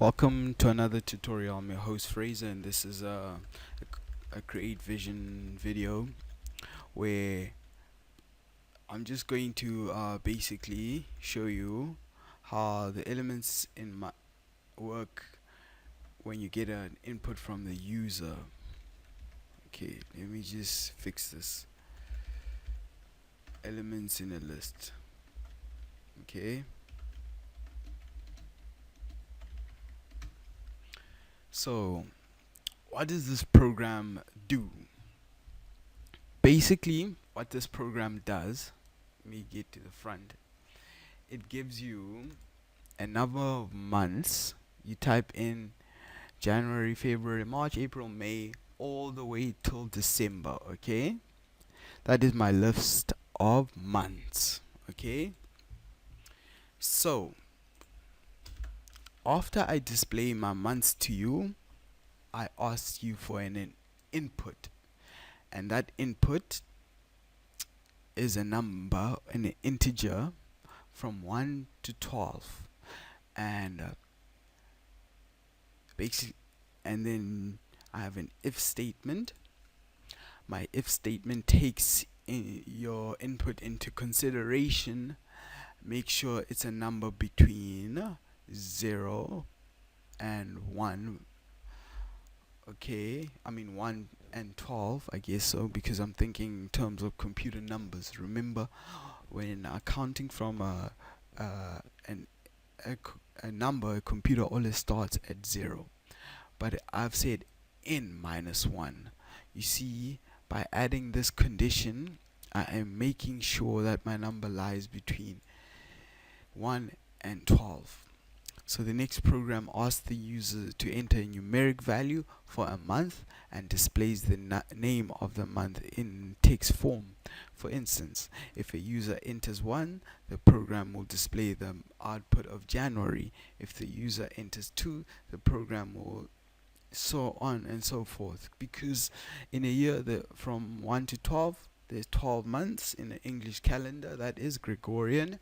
Welcome to another tutorial. I'm your host Fraser, and this is a create vision video where I'm just going to basically show you how the elements in my work when you get an input from the user. Okay, let me just fix this. Elements in a list. Okay. So, what does this program do? Basically, what this program does, let me get to the front. It gives you a number of months. You type in January, February, March, April, May, all the way till December. Okay, that is my list of months. Okay, so after I display my months to you, I ask you for an input, and that input is a number, an integer from 1 to 12, and basically, and then I have an if statement. My if statement takes your input into consideration. Make sure it's a number between 0 and 1. Okay, I mean 1 and 12, I guess so, because I'm thinking in terms of computer numbers. Remember, when counting from an a number, a computer always starts at 0. But I've said n minus 1. You see, by adding this condition, I am making sure that my number lies between 1 and 12. So the next program asks the user to enter a numeric value for a month and displays the name of the month in text form. For instance, if a user enters 1, the program will display the output of January. If the user enters 2, the program will so on and so forth, because in a year from 1 to 12 there's 12 months in the English calendar, that is Gregorian.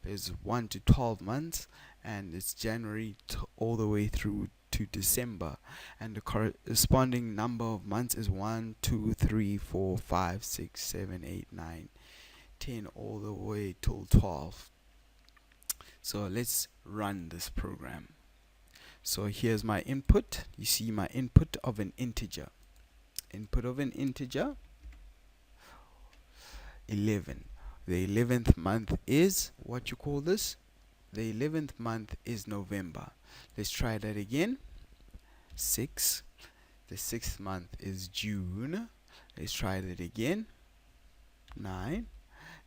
There's 1 to 12 months, and it's January all the way through to December, and the corresponding number of months is 1, 2, 3, 4, 5, 6, 7, 8, 9, 10 all the way till 12. So let's run this program. So here's my input. You see my input of an integer. Input of an integer, 11. The 11th month is, what you call this? The 11th month is November. Let's try that again. 6. The 6th month is June. Let's try that again. 9.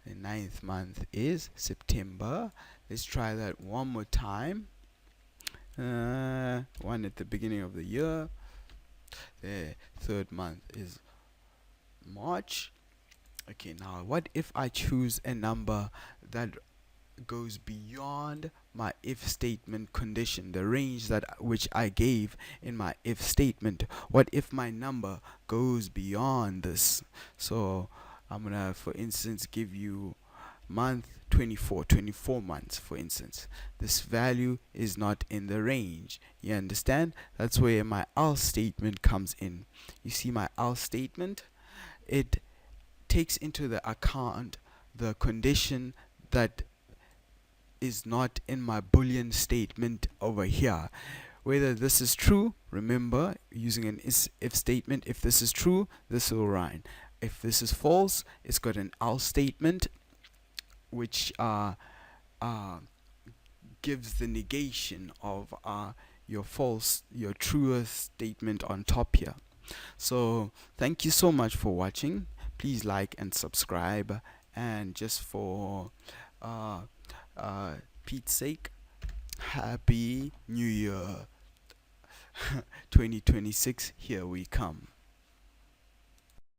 The 9th month is September. Let's try that one more time. 1 at the beginning of the year. The 3rd month is March. Okay, now what if I choose a number that goes beyond my if statement condition, the range that which I gave in my if statement? What if my number goes beyond this? So I'm gonna, for instance, give you month 24 months, for instance. This value is not in the range. You understand? That's where my else statement comes in. You see my else statement, it takes into the account the condition that is not in my boolean statement over here. Whether this is true, remember, using an if statement, if this is true, this will run. If this is false, it's got an else statement, which gives the negation of your truest statement on top here. So thank you so much for watching. Please like and subscribe, and just for Pete's sake, Happy New Year 2026. Here we come.